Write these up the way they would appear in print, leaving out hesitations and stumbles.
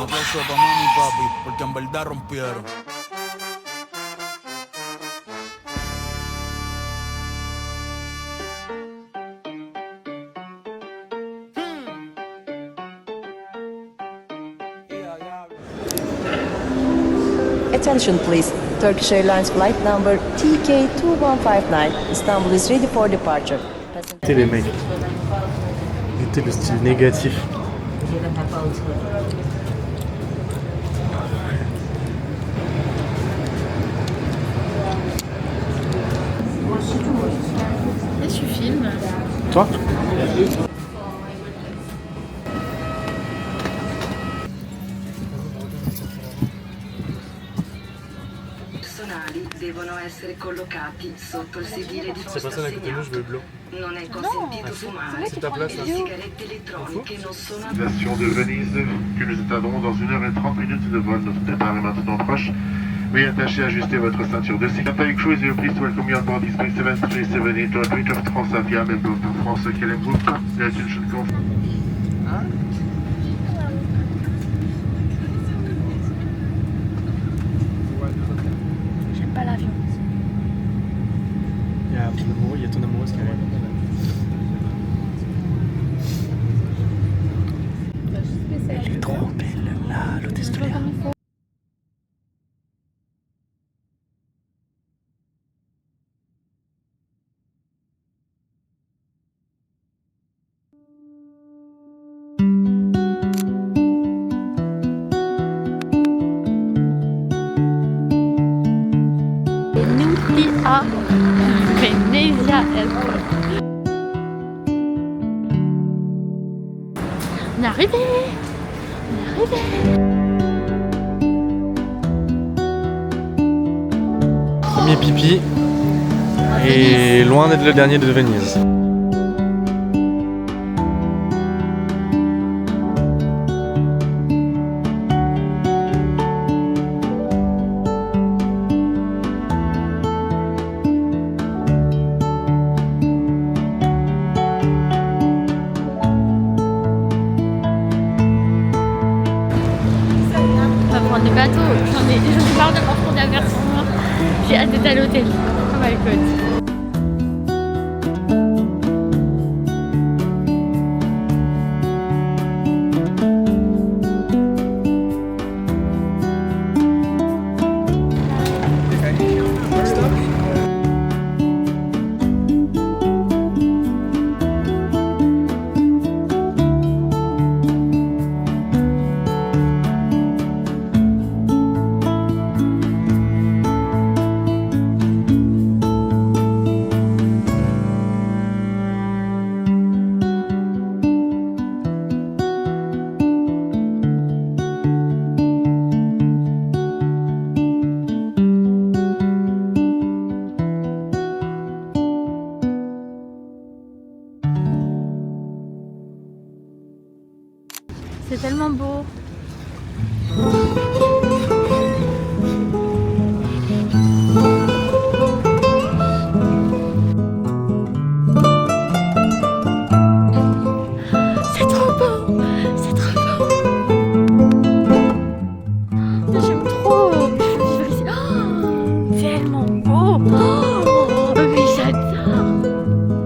aplauso pa' mami y papi, porque en verdad rompieron. Attention please. Turkish Airlines flight number TK2159 Istanbul is ready for departure. C'était les mecs. C'était le style négatif. Et tu filmes. Toi? Devono essere collocati sotto il sedile di C'est pas ça, à côté de nous, je veux le blanc. Non è consentito fumare. C'est ta place, Le là. sigarette elettroniche non sono. Station de Venise, que nous attendrons dans 1 h 30 de vol. Notre départ est maintenant proche. Veuillez attacher et ajuster votre ceinture de sécurité. Captain Crew is pleased to welcome you on board this 737 to a great of Transavia, member of France KLM Group. The attention conf. J'aime pas l'avion. Il y a ton amoureux, il y a ton amoureuse qui arrive. Elle est trop belle, là, l'hôtesse de l'air. Venezia. Venezia Airport. On est arrivé. On est arrivé. Premier pipi. Et loin d'être le dernier de Venise. On va prendre des bateaux. J'en ai marre de m'en prendre un verre sur moi. J'ai hâte d'être à l'hôtel. Oh my god. C'est tellement beau. C'est trop beau. C'est trop beau. J'aime trop. Je veux vivre ici. Oh, tellement beau. Oh, mais j'adore.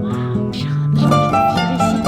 Wow, j'ai envie de vivre ici.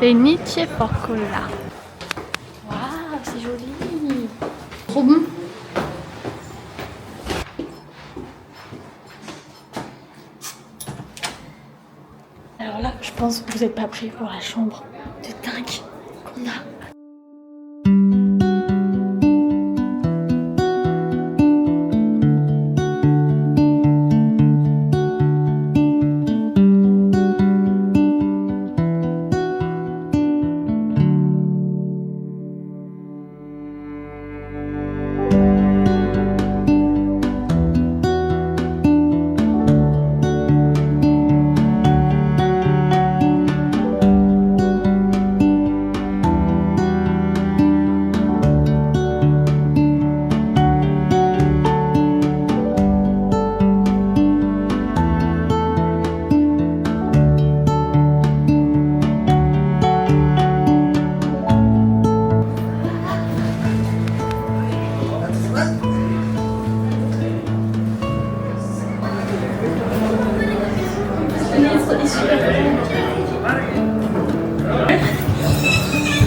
Fenice Porcola. Waouh, c'est joli. Trop bon. Alors là, je pense que vous n'êtes pas prêts pour la chambre de dingue qu'on a.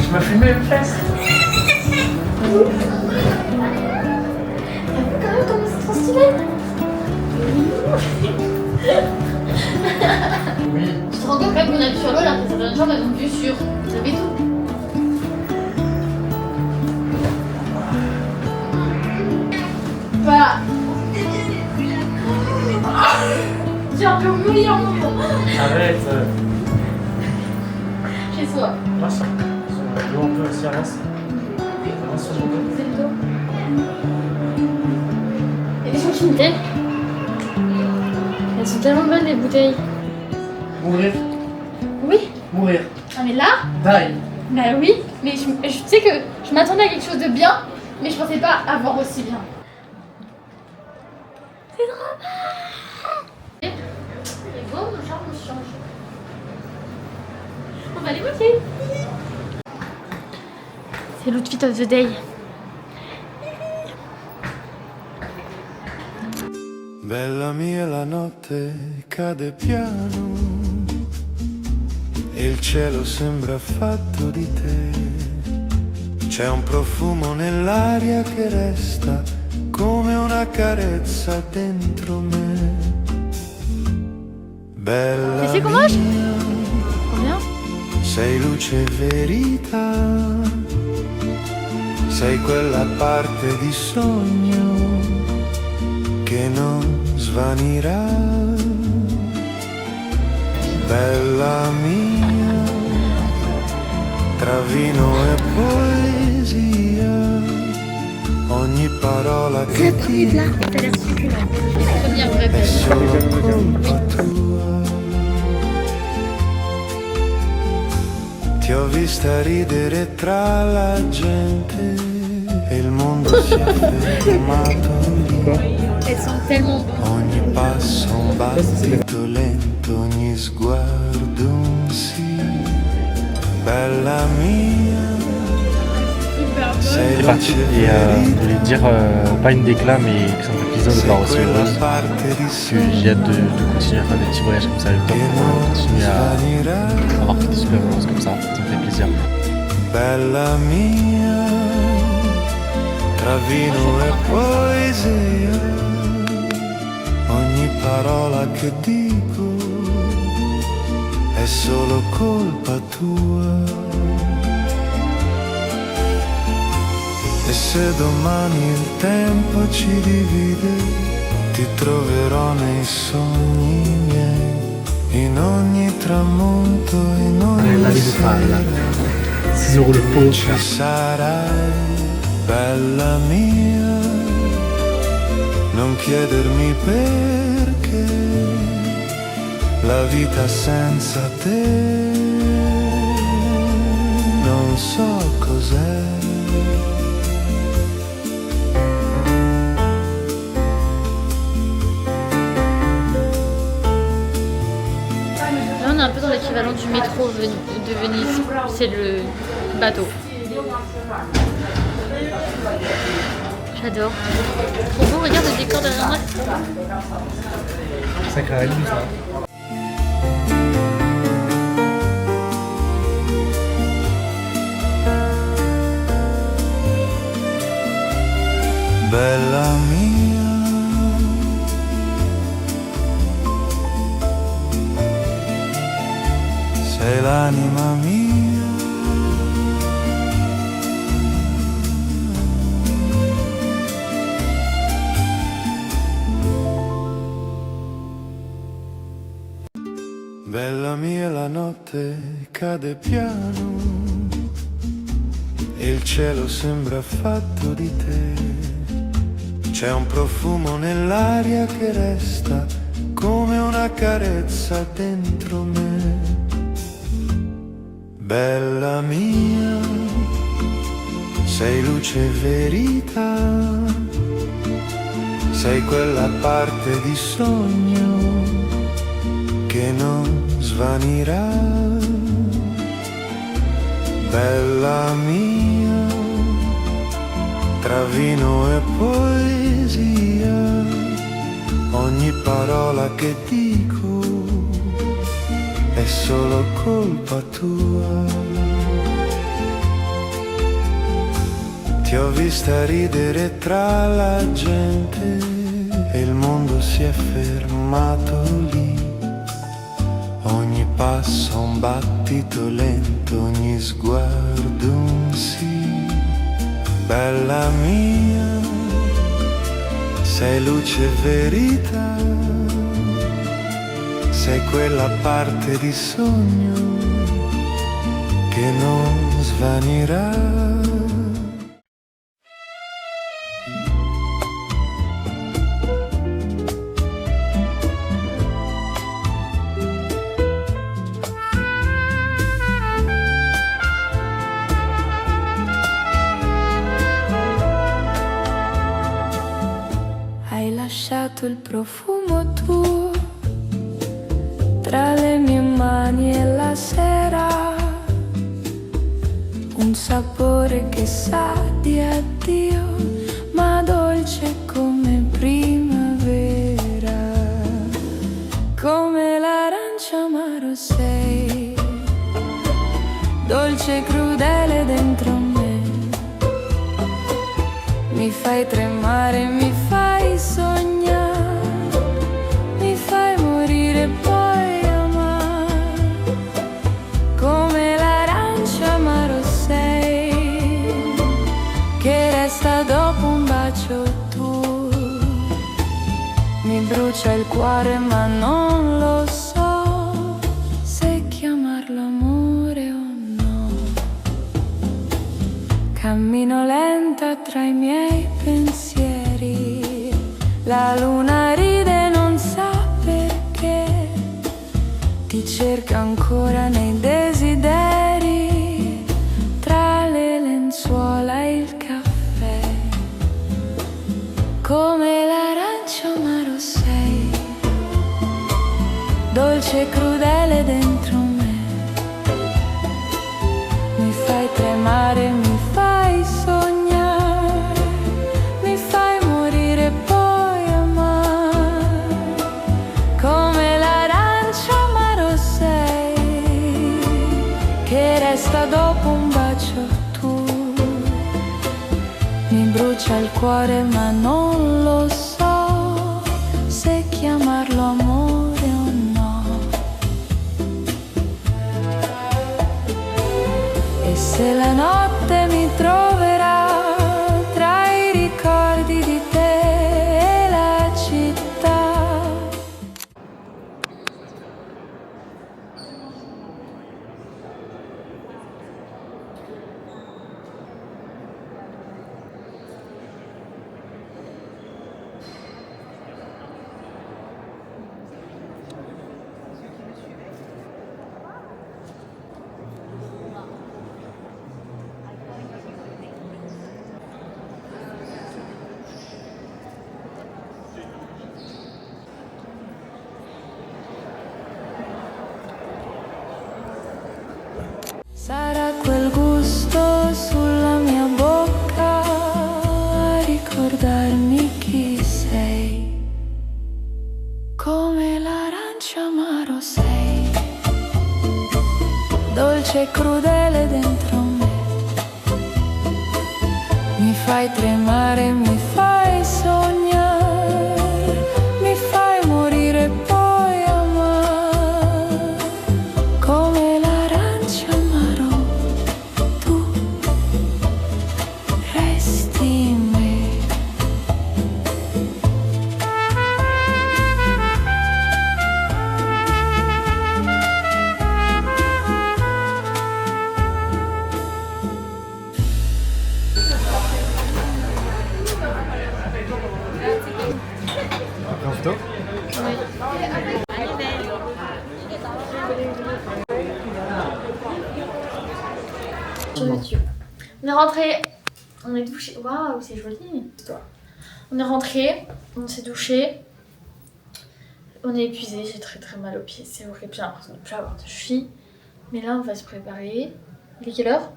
Tu m'as filmé une fesse. Comment c'est trop stylé. Oui. Tu te rends compte quand même qu'on appuie sur l'eau là, que certaines jambes elles ont vue sur. Vous savez tout. Voilà. J'ai un peu mouillé en moment. Arrête. Chez soi. Passe. L'eau un peu aussi avance. Avance sur mon dos. C'est le dos. Il y a des gens qui me tiennent. Elles sont tellement bonnes les bouteilles. Mourir. Oui. Mourir. Ah mais là, Die. bah oui, mais je sais que je m'attendais à quelque chose de bien, mais je pensais pas avoir aussi bien. C'est trop bien. Et bon, mon charme change. On va les goûter. C'est l'outfit of the day. Bella mia, la notte cade piano e il cielo sembra fatto di te. C'è un profumo nell'aria che resta come una carezza dentro me. Bella C'est qu'on mange? mia, Combien? sei luce e verità, sei quella parte di sogno che non svanirà. Bella mia, tra vino e poesia, ogni parola che dico è solo colpa tua. Ti ho vista ridere tra la gente e il mondo si è fermato lì. Elles sont tellement bonnes. Ogni passo un battito lento, ogni sguardo un sì. Bella mia, sei C'est parti. Et je voulais dire, pas une déclame, mais que ça me fait plaisir de voir aussi heureuse. Que j'ai hâte de continuer à faire des petits voyages comme ça avec toi pour continuer à avoir des super vacances comme ça. Ça me fait plaisir. Bella mia, tra vino e poesia, ogni parola che dico è solo colpa tua. E se domani il tempo ci divide, ti troverò nei sogni miei, in ogni tramonto, in ogni sera. 6 € le pot. Ci sarai, bella mia, non chiedermi perché la vita senza te non so cos'è. Là, on est un peu dans l'équivalent du métro de Venise. C'est le bateau. J'adore. Trop beau, regarde le décor derrière moi. Sacré ça. bella mia. Sei l'anima mia. Bella mia, la notte cade piano e il cielo sembra fatto di te. C'è un profumo nell'aria che resta come una carezza dentro me. Bella mia, sei luce e verità, sei quella parte di sogno che non svanirà. Bella mia, tra vino e poesia, ogni parola che dico è solo colpa tua. Ti ho vista ridere tra la gente e il mondo si è fermato lì. Ogni passo un battito lento, ogni sguardo un sì. Bella mia, sei luce e verità, sei quella parte di sogno che non svanirà. Hai lasciato il profumo tuo tra le mie mani e la sera, un sapore che sa di addio, ma dolce come primavera. Come l'arancia amaro sei, dolce e crudele dentro me. Mi fai tremare, mi fai sognare, mi fai morire poi amare. Come l'arancia amaro sei, che resta dopo un bacio tuo. Mi brucia il cuore ma non lo so se chiamarlo amore o no. Cammino lenta tra i miei pensieri, la luna ride non sa perché, ti cerca ancora nei desideri, tra le lenzuola e il caffè. Come l'arancia amaro sei, dolce e crudele dentro me. Mi fai tremare, mi fai sognare, mi fai morire poi amare. Come l'arancia amaro sei, che resta dopo un bacio tuo. Mi brucia il cuore ma non lo so se chiamarlo amore o no. E se la notte mi troverà tra i ricordi di te e la città. Sarà quel gusto sulla mia bocca a ricordarmi chi sei. Come l'arancia amaro sei, dolce e crudele dentro me. Mi fai tremare, mi fai sognare, mi fai morire poi amare, come l'arancia amarò, tu resti in me. Sur YouTube. On est rentré, on est douché. Waouh, c'est joli. On est rentré, on s'est douché. On est épuisé, j'ai très très mal aux pieds. C'est horrible, j'ai l'impression de ne plus avoir de cheville. Mais là, on va se préparer. Il est quelle heure?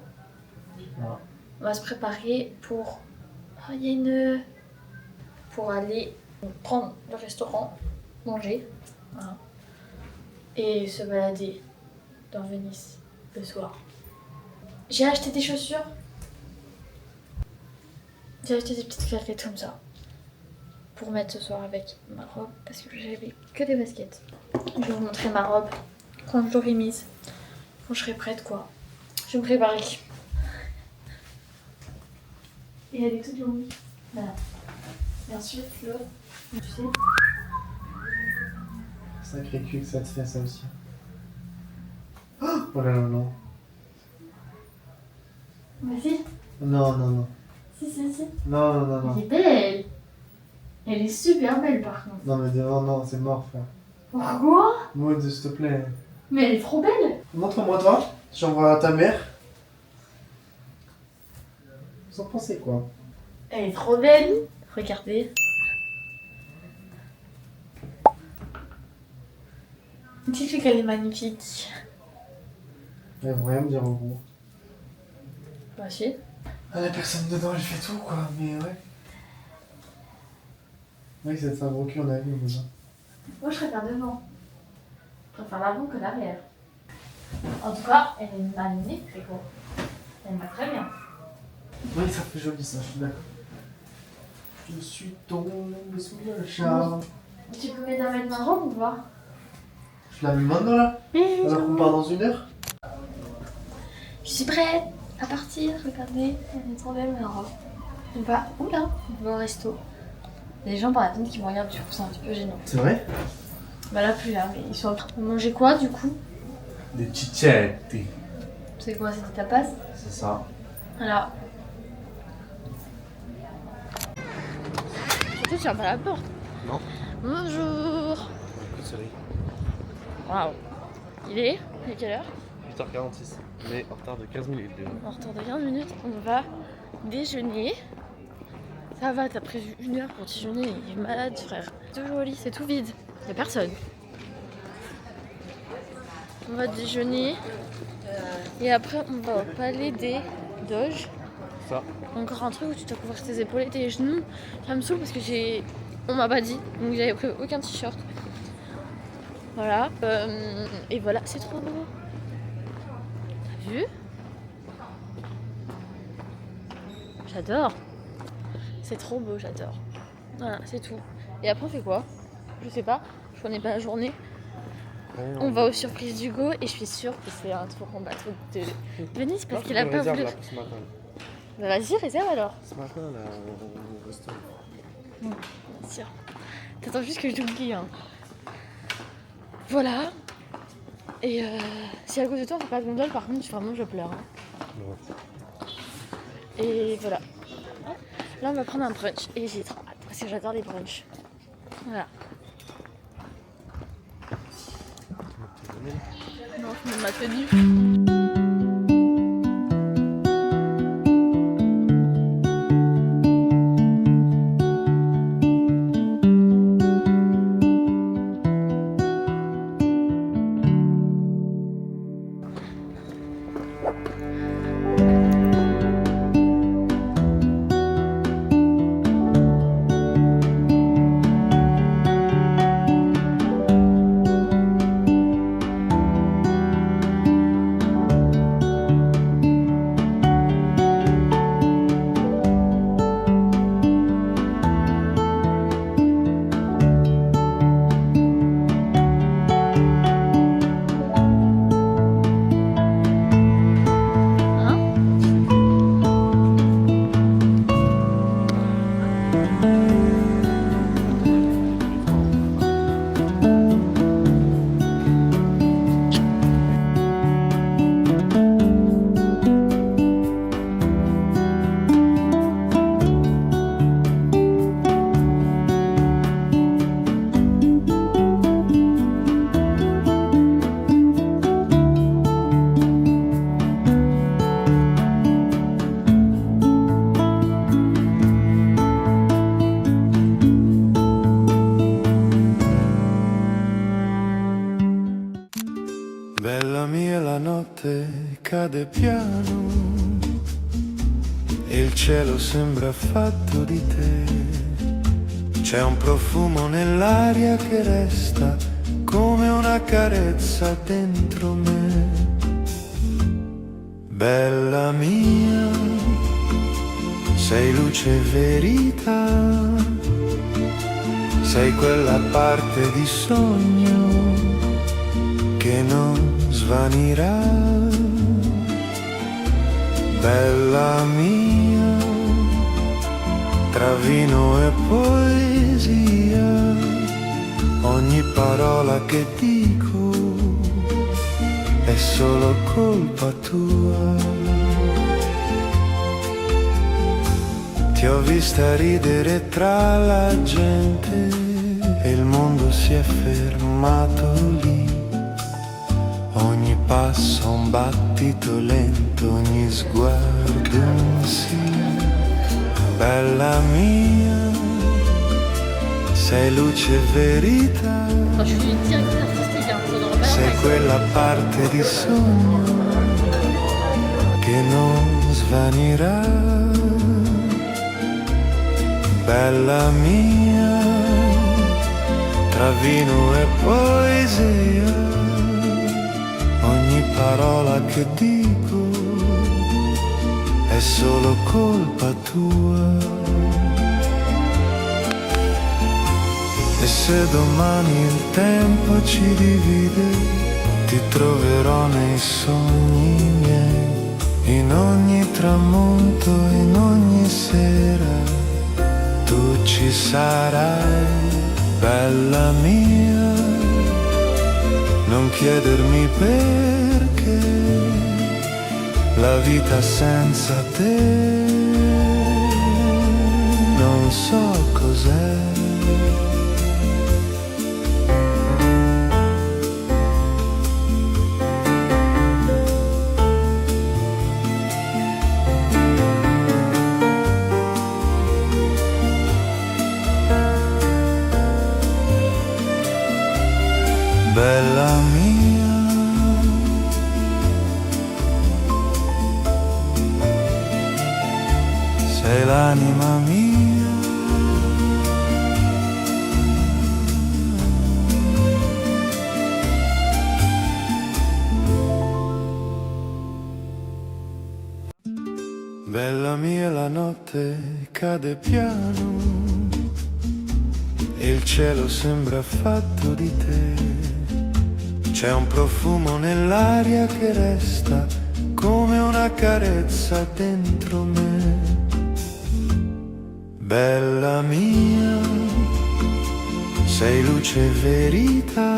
On va se préparer pour. Ah, il y a une. Pour aller prendre le restaurant, manger. Voilà. Et se balader dans Venise le soir. J'ai acheté des chaussures. J'ai acheté des petites claquettes comme ça. Pour mettre ce soir avec ma robe. Parce que j'avais que des baskets. Je vais vous montrer ma robe quand je l'aurai mise. Quand je serai prête quoi. Je vais me préparer. Et elle est toute longue. Voilà. Et ensuite l'autre. Tu sais. Sacré cul que ça te fait ça aussi. Oh là là, non. Vas-y. Non, non, non. Si. Non, non, non, non. Elle est belle. Elle est super belle par contre. Non, mais devant, non, c'est mort, frère. Pourquoi? Maud, s'il te plaît. Mais elle est trop belle. Montre-moi toi. J'envoie à ta mère. Vous en pensez quoi? Elle est trop belle. Regardez. Dis-lui qu'elle est magnifique. Elles vont rien me dire en gros. Bah si. Ah, la personne dedans, elle fait tout quoi, mais ouais. Oui, c'est un gros cul, on a vu, mais non. Moi je préfère devant. Je préfère l'avant que l'arrière. En tout cas, elle est magnifique, c'est quoi. Elle me va très bien. Oui, ça fait joli ça, je suis d'accord. Je suis tombé sous le charme. Tu peux m'aider à mettre ma robe ou pas? Je la mets maintenant là? Alors qu'on part dans 1 heure? Je suis prête à partir, regardez, elle est trop belle ma robe. On va, oula, on va au resto. Il y a des gens par la tente qui me regardent, du coup c'est un petit peu gênant. C'est vrai? Bah là plus là, mais ils sont en train de manger quoi du coup? Des chichetti. C'est quoi, c'est des tapas? C'est ça. Voilà. Surtout tu fermes pas la porte. Non. Bonjour. Coup de soleil. Waouh. Il est quelle heure? 8h46. Mais en retard de 15 minutes déjà. En retard de 15 minutes, on va déjeuner. Ça va, t'as prévu 1 heure pour déjeuner, il est malade frère. C'est tout joli, c'est tout vide, y'a personne. On va déjeuner et après on va au palais des Doges. Ça. Encore un truc où tu dois couvrir tes épaules et tes genoux. Ça me saoule parce que on m'a pas dit, donc j'avais pris aucun t-shirt. Voilà, et voilà, c'est trop beau. T'as vu? J'adore. C'est trop beau, j'adore. Voilà, c'est tout. Et après on fait quoi? Je sais pas, je connais pas la journée. Ouais, On va aux surprises d'Hugo et je suis sûre que c'est un tour en bateau de Venise parce qu'il a pas voulu. Là, pour ce matin. Bah vas-y, réserve alors. Ce matin, là, au resto. Bien sûr. T'attends juste que je t'oublie. Hein. Voilà. Et si à cause de toi on fait pas de gondole, par contre, vraiment je pleure. Hein. Ouais. Et voilà. Là on va prendre un brunch et j'ai trop hâte parce que j'adore les brunchs. Voilà. Non, je mets ma tenue. Bella mia, la notte cade piano e il cielo sembra fatto di te. C'è un profumo nell'aria che resta come una carezza dentro me. Bella mia, sei luce e verità, sei quella parte di sogno che non svanirà. Bella mia, tra vino e poesia, ogni parola che dico è solo colpa tua. Ti ho vista ridere tra la gente e il mondo si è fermato lì. Ogni passo un battito lento, ogni sguardo un sì. Bella mia, sei luce e verità, Enfin, je suis directrice artistique, hein, faudra pas sei quella parte di sogno che non svanirà. Bella mia, tra vino e poesia, ogni parola che dico è solo colpa tua. E se domani il tempo ci divide, ti troverò nei sogni miei, in ogni tramonto, in ogni sera, tu ci sarai. Bella mia, non chiedermi perché, la vita senza te non so cos'è. Bella mia, sei l'anima mia. Bella mia, la notte cade piano e il cielo sembra fatto di te. C'è un profumo nell'aria che resta come una carezza dentro me. Bella mia, sei luce e verità,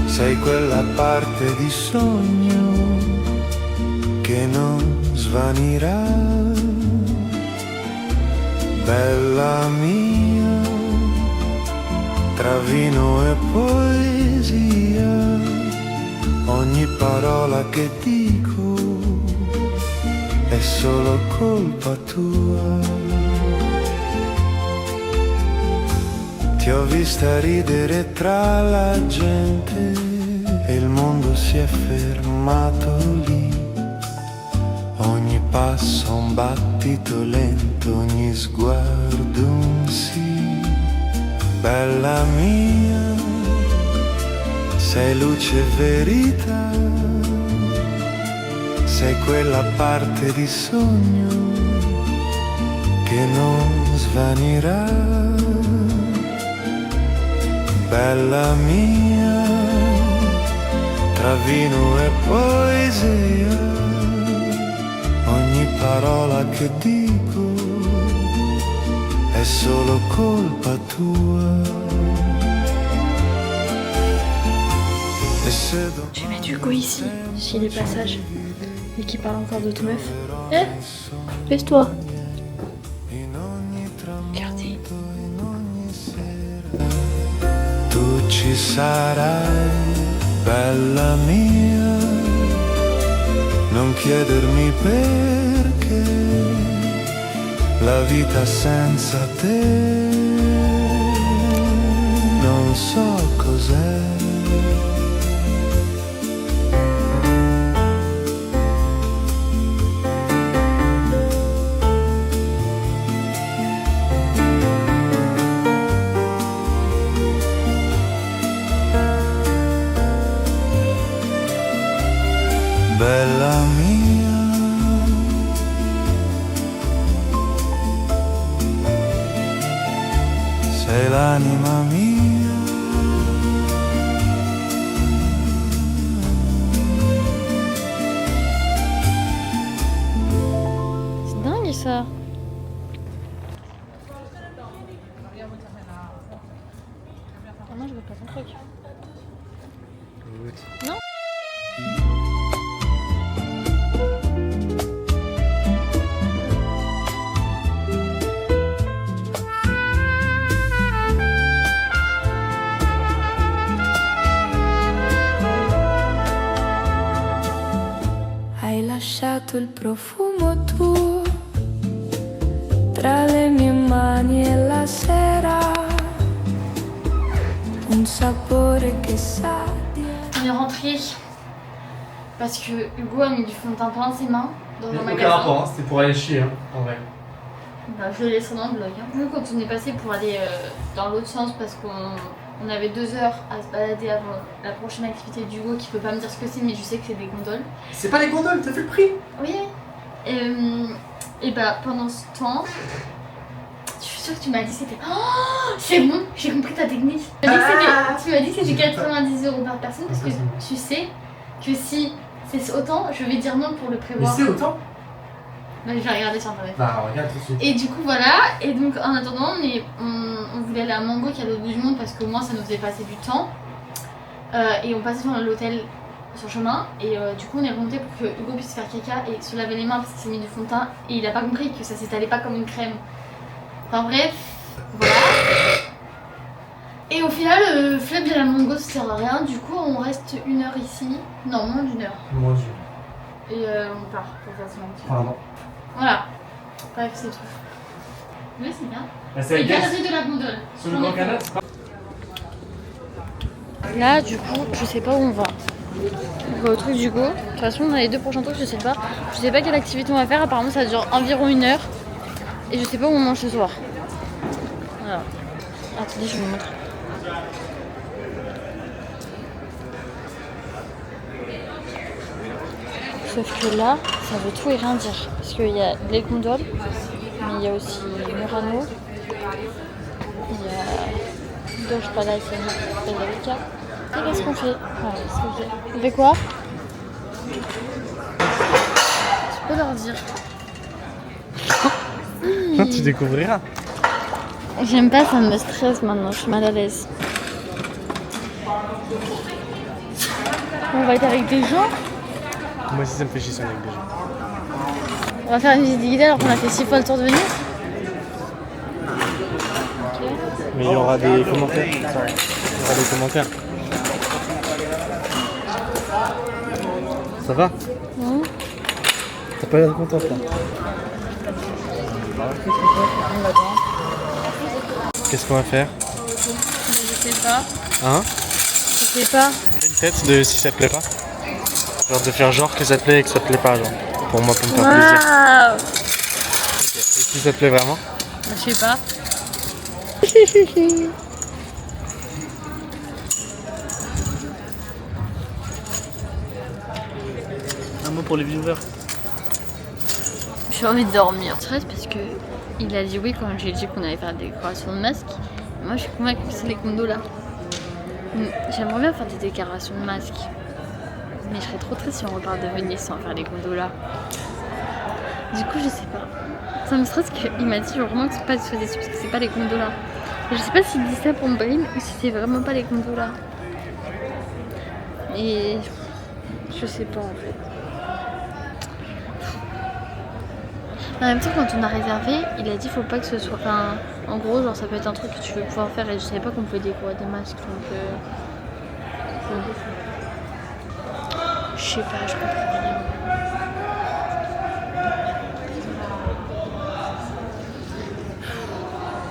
sei quella parte di sogno che non svanirà. Bella mia, tra vino e poesia, ogni parola che dico è solo colpa tua. Ti ho vista ridere tra la gente e il mondo si è fermato lì. Ogni passo un battito lento, ogni sguardo un sì. Bella mia, sei luce e verità, sei quella parte di sogno che non svanirà. Bella mia, tra vino e poesia, ogni parola che dico è solo colpa tua. E se Je vais mettre Hugo ici, s'il est passage. Et qui parle encore de ton meuf. Eh, baisse-toi. Regardez. tu ci sarai, bella mia, non chiedermi perché, la vita senza te non so cos'è. bella mia. Sei l'anima mia. C'est dingue ça. Ah non, je veux pas ton truc. Non. Hai lasciato il profumo tuo tra le mie mani e la sera, un sapore che sa di... On est rentré parce que Hugo a mis du fond de teint plein ses mains dans un Aucun magasin. rapport, hein, c'était pour aller chier, hein, en vrai. Bah, je le laisse dans le blog. Hein. Nous, quand on est passé pour aller dans l'autre sens parce qu'on avait 2 heures à se balader avant la prochaine activité d'Hugo qui peut pas me dire ce que c'est, mais je sais que c'est des gondoles. C'est pas les gondoles, t'as fait le prix? Oui. Et bah pendant ce temps, je suis sûre que tu m'as dit que c'était... Oh, c'est bon, j'ai compris ta technique. Tu m'as dit que c'était 90 € par personne parce que tu sais que si c'est autant, je vais dire non pour le Mais prévoir. c'est autant? Bah, je vais regarder sur internet. Bah regarde tout de suite. Et du coup voilà, et donc en attendant on voulait aller à Mango qui est à l'autre bout du monde parce qu'au moins ça nous faisait passer du temps. Et on passait devant l'hôtel sur le chemin et du coup on est remonté pour que Hugo puisse faire caca et se laver les mains parce qu'il s'est mis du fond de teint et il a pas compris que ça s'étalait pas comme une crème. Enfin bref, voilà. Et au final, flemme de la Mango ça sert à rien, du coup on reste 1 heure ici, non moins d'1 heure. Moi je... Et on part pour faire son Pardon. Voilà, bref c'est tout. Oui c'est bien. Bah, c'est Et la galerie de la gondole. Sur le grand canal, c'est pas... Là du coup je sais pas où on va. On va au truc d'Hugo. De toute façon on a les 2 prochains trucs, je sais pas. Je sais pas quelle activité on va faire, apparemment ça dure environ 1 heure. Et je sais pas où on mange ce soir. Voilà. Attendez je vous montre. Sauf que là, ça veut tout et rien dire. Parce qu'il y a les gondoles, mais il y a aussi Murano. Il y a Doge Palace et Federica. Et qu'est-ce qu'on fait? Voilà, c'est ce qu'on fait. On fait quoi? Tu peux leur dire. Tu découvriras. J'aime pas, ça me stresse maintenant, je suis mal à l'aise. On va être avec des gens. Moi aussi ça me fait chier ça avec des gens. On va faire une visite guidée alors qu'on a fait 6 fois le tour de Venise. Mais il y aura des commentaires. Il y aura des commentaires. Ça va? T'as pas l'air contente là. Qu'est-ce qu'on va faire? Je sais pas. Hein? Je sais pas. Fais une tête de si ça te plaît pas. Genre de faire genre que ça te plaît et que ça te plaît pas, genre. Pour moi, pour me faire plaisir. Waouh! Ok. Et si ça te plaît vraiment? Je sais pas. Un mot pour les viewers. J'ai envie de dormir. Stress parce que il a dit oui quand j'ai dit qu'on allait faire des décorations de masques. Moi je suis convaincue que c'est les gondolas. J'aimerais bien faire des décorations de masques. Mais je serais trop triste si on repart de Venise sans faire les gondolas. Du coup je sais pas. Ça me stresse qu'il m'a dit vraiment que c'est pas se déçu parce que c'est pas les gondolas. Je sais pas s'il dit ça pour me blâmer ou si c'est vraiment pas les gondolas. Et je sais pas en fait. En même temps, quand on a réservé, il a dit faut pas que ce soit. Enfin, en gros, genre ça peut être un truc que tu veux pouvoir faire et je savais pas qu'on pouvait décorer des masques donc. Je sais pas, je comprends rien.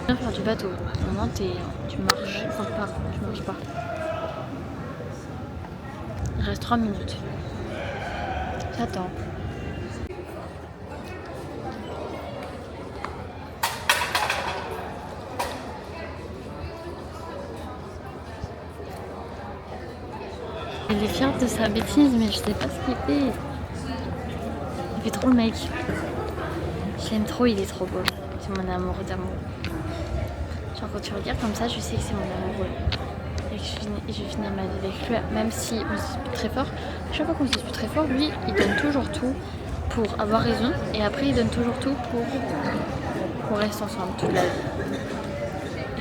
On va faire du bateau. Maintenant, tu marches. Enfin, pas, tu marches pas. Il reste 3 minutes. J'attends. Il est fier de sa bêtise, mais je sais pas ce qu'il fait. fait trop le mec. Je l'aime trop, il est trop beau. C'est mon amoureux d'amour. Genre quand tu regardes comme ça, je sais que c'est mon amoureux. Et que je vais finir ma vie avec lui, même si on se dispute très fort. À chaque fois qu'on se dispute très fort, lui, il donne toujours tout pour avoir raison. Et après, il donne toujours tout pour rester ensemble toute la vie.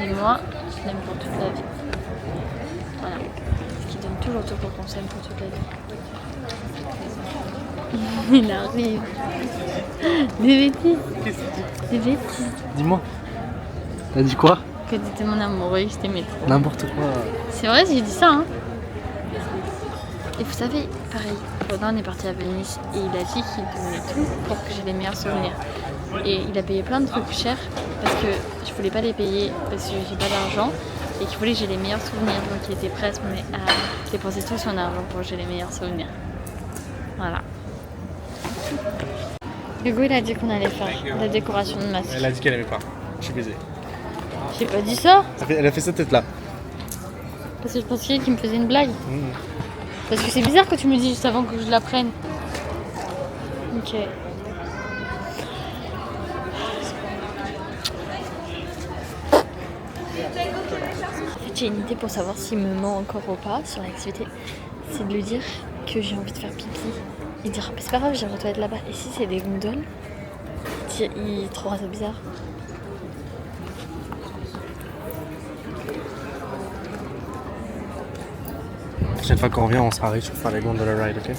Et moi, je l'aime pour toute la vie. Voilà. Parce qu'il donne toujours tout pour qu'on s'aime pour toute la vie. Il arrive. Des bêtises. Des bêtises. Dis-moi. T'as dit quoi? Que t'étais mon amoureux et que je t'aimais trop. N'importe quoi. C'est vrai, j'ai dit ça, hein. Et vous savez, pareil, Rodin est parti à Venise et il a dit qu'il donnait tout pour que j'ai les meilleurs souvenirs. Et il a payé plein de trucs chers parce que je voulais pas les payer parce que j'ai pas d'argent et qu'il voulait que j'ai les meilleurs souvenirs. Donc il était prêt à dépenser tout son argent pour que j'ai les meilleurs souvenirs. Voilà. Hugo, il a dit qu'on allait faire la décoration de masque. Elle a dit qu'elle aimait pas. Je suis baisé. J'ai pas dit ça Elle a fait cette tête là. parce que je pensais qu'il me faisait une blague. Parce que c'est bizarre que tu me dis juste avant que je la prenne. Ok. En fait, j'ai une idée pour savoir s'il me ment encore ou pas sur l'activité. C'est de lui dire que j'ai envie de faire pipi. Il dira, mais c'est pas grave, j'ai aux toilettes là-bas. Et si c'est des gondoles, il trouvera ça bizarre. La prochaine fois qu'on revient, on sera riche pour faire les gondola ride, ok?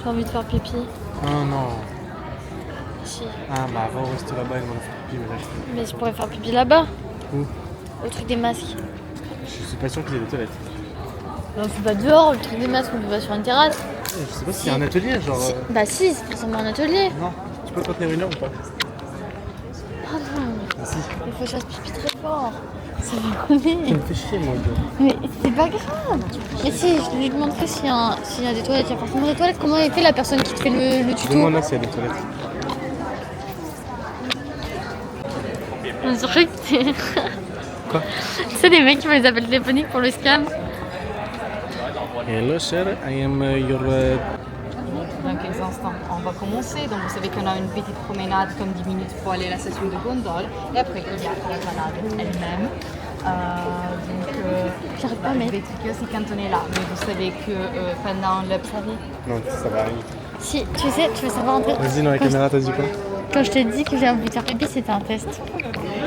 J'ai envie de faire pipi. Oh non. Si. Ah bah va au resto là-bas et on va faire pipi, mais là Mais je pourrais faire pipi là-bas. Où? Au truc des masques. je suis pas sûr qu'il y ait des toilettes. On fait pas dehors, le truc des masques, on peut pas sur une terrasse. Je sais pas s'il y a un atelier, genre. Bah si, c'est forcément un atelier. Non, tu peux contenir une heure ou pas? Ah non, Ah si. il faut que je fasse pipi très fort. C'est déconné. Ça me fait chier moi. Mais c'est pas grave. Mais si, je lui demanderai s'il y a des toilettes. Il y a forcément des toilettes. Comment était la personne qui te fait le tuto? Demande là s'il y a des toilettes. On dirait que t'es... Quoi? Tu sais, les mecs qui font les appels téléphoniques pour le scam. Hello sir, I am your... Dans quelques instants, on va commencer. Donc vous savez qu'on a une petite promenade comme 10 minutes pour aller à la station de gondole. Et après, il y a la balade elle-même. J'arrive pas à mettre. Le truc c'est quand on est là. Mais vous savez que pendant le... Non, ça va rien. Si, tu sais, tu veux savoir un truc. Vas-y, dans la caméra, t'as dit quoi? Quand je t'ai dit que j'ai envie de faire pipi, c'était un test.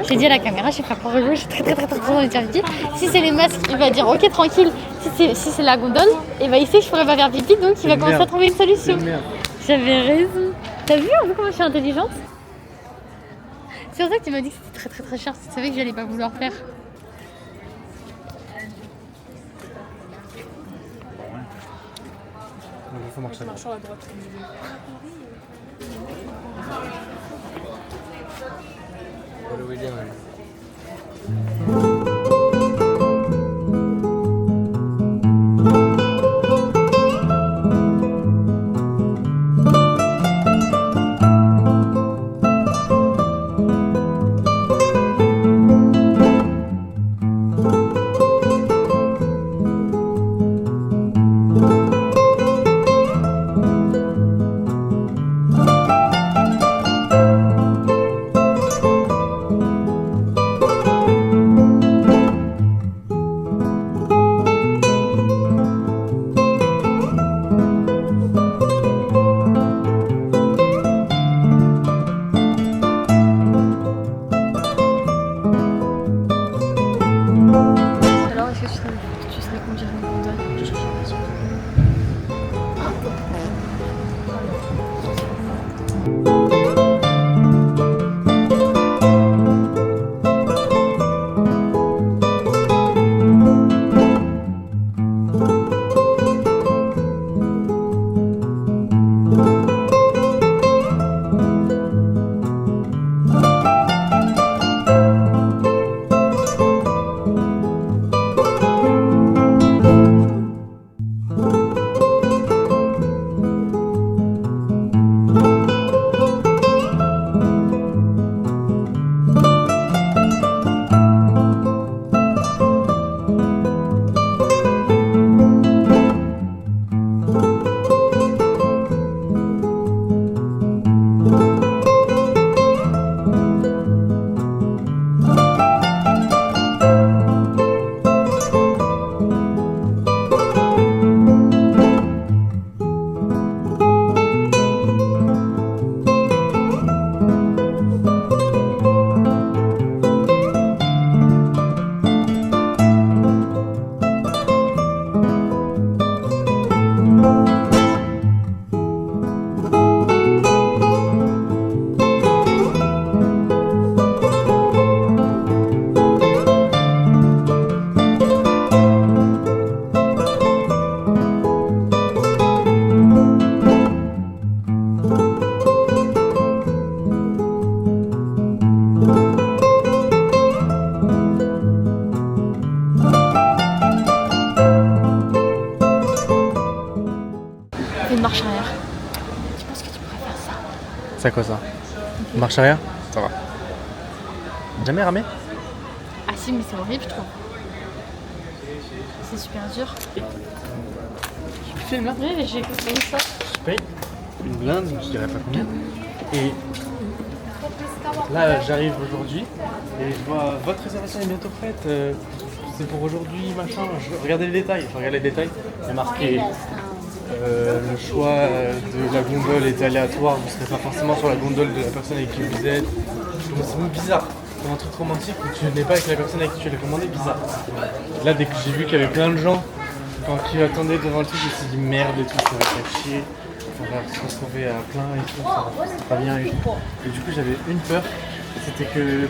J'ai dit à la caméra, j'ai fait pour rigoler, j'ai très envie de faire pipi. Si c'est les masques, il va dire ok tranquille. Si c'est la gondole, et bah il sait que je pourrais pas faire pipi, donc il va commencer à trouver une solution. J'avais raison. T'as vu un peu comment je suis intelligente? C'est pour ça que tu m'as dit que c'était très cher, si tu savais que j'allais pas vouloir faire. Il faut marcher à droite. What are we doing? C'est à quoi ça? Marche arrière? Ça va. Jamais ramé? Ah si, mais c'est horrible, je trouve. C'est super dur. Tu filmes là? Oui, mais j'ai écouté ça. Je paye une blinde, je dirais pas combien. Et là, j'arrive aujourd'hui et je vois votre réservation est bientôt prête. C'est pour aujourd'hui, machin. Regardez les détails. Je regarde les détails. Il y a marqué le choix de la gondole est aléatoire. Vous ne serez pas forcément sur la gondole de la personne avec qui vous êtes. C'est bizarre. Comme un truc romantique où tu n'es pas avec la personne avec qui tu l'as commandé, bizarre. Là, dès que j'ai vu qu'il y avait plein de gens qui attendaient devant le truc, je me suis dit merde et tout, ça va faire chier. On va se retrouver à plein et tout, ça c'est pas bien. Et du coup, j'avais une peur, c'était que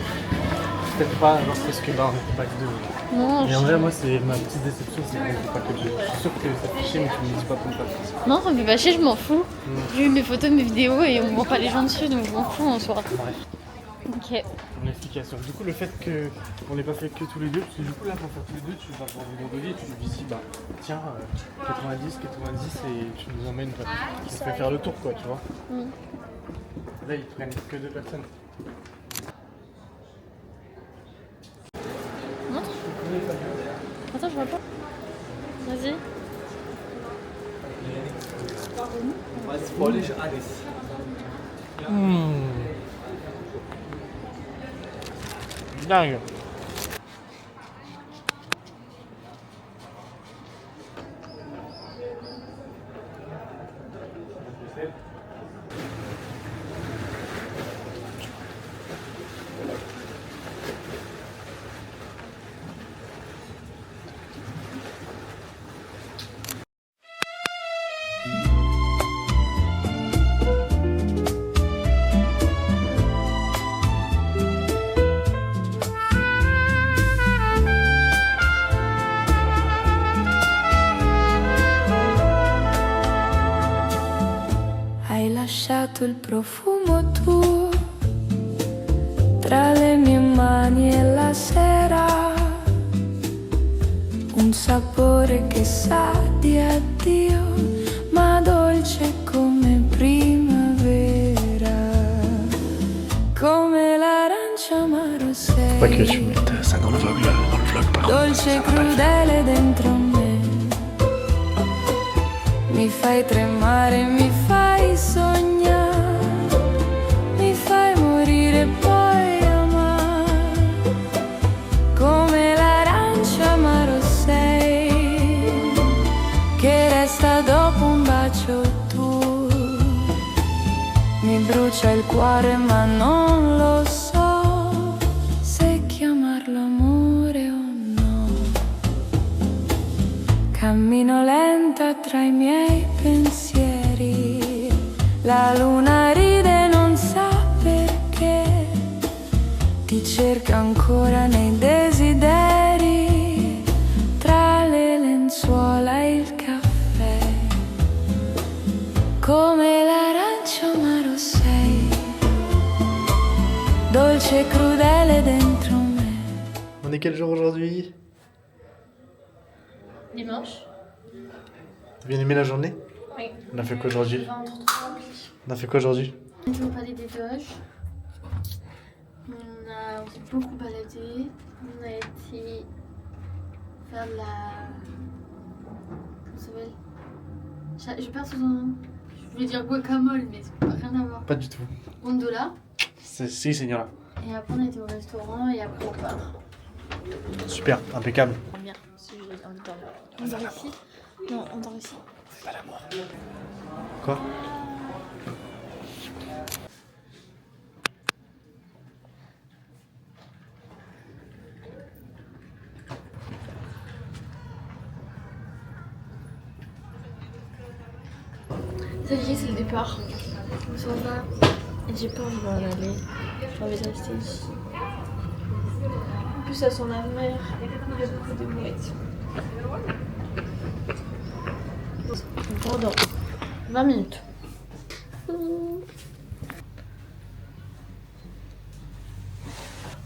peut-être pas, genre parce que bah, on n'était pas que deux. Non, et en vrai, moi, c'est ma petite déception, c'est qu'on n'était pas que deux. Je suis sûr que ça fait chier, mais tu me dis pas comme ça. non, ça me fait pas chier, je m'en fous. J'ai eu mes photos, mes vidéos et on voit pas les gens dessus, donc je m'en fous en soi. Bref. Ok. Une explication. Du coup, le fait qu'on n'ait pas fait que tous les deux, parce que du coup, là, pour faire tous les deux, tu vas voir une gondolier et tu lui dis ici, bah, tiens, 90, et tu nous emmènes, tu te fais faire le tour, quoi, tu vois. Là, ils prennent que deux personnes. Montre. Attends, je vois pas. Vas-y. Dingue. Hai lasciato il profumo tuo tra le mie mani e la sera, un sapore che sa di addio, ma dolce come primavera, come l'arancia amaro sei. Pas que tu mettes ça dans le vlog par contre. Dolce e crudele dentro me, mi fai tremare, mi fai sognare, mi fai morire e poi amare, come l'arancia amaro sei, che resta dopo un bacio tuo, mi brucia il cuore ma non lo so se chiamarlo amore o no. Cammino lenta tra i miei pensieri, la luna ride non sa perché, ti cerca ancora nei desideri, tra le lenzuola e il caffè, come l'arancia amaro sei, dolce e crudele dentro me. On est quel jour aujourd'hui? Dimanche. T'as bien aimé la journée? Oui. On a fait quoi aujourd'hui? Ventre trop rempli. On a fait quoi aujourd'hui? On joue au palais des doges. On s'est beaucoup baladé. On a été faire de la... Comment ça s'appelle? Je perds son nom. Je voulais dire guacamole, mais c'est pas rien à voir. Pas du tout. Gondola. Si, señora. Et après on a été au restaurant et après au bar. Super, impeccable. Bien, si j'ai envie de dormir. On dort ici? Non, on dort ici. Pas l'amour. Quoi? Ça y est, c'est le départ. On s'en va. Et j'ai pas envie d'en aller. J'ai envie de rester ici. En plus, ça sent la mer. Il y a beaucoup de mouettes. Encore dans 20 minutes.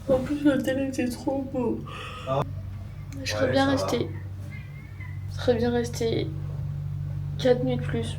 En plus, l'hôtel était trop beau. Je serais bien restée. 4 nuits de plus.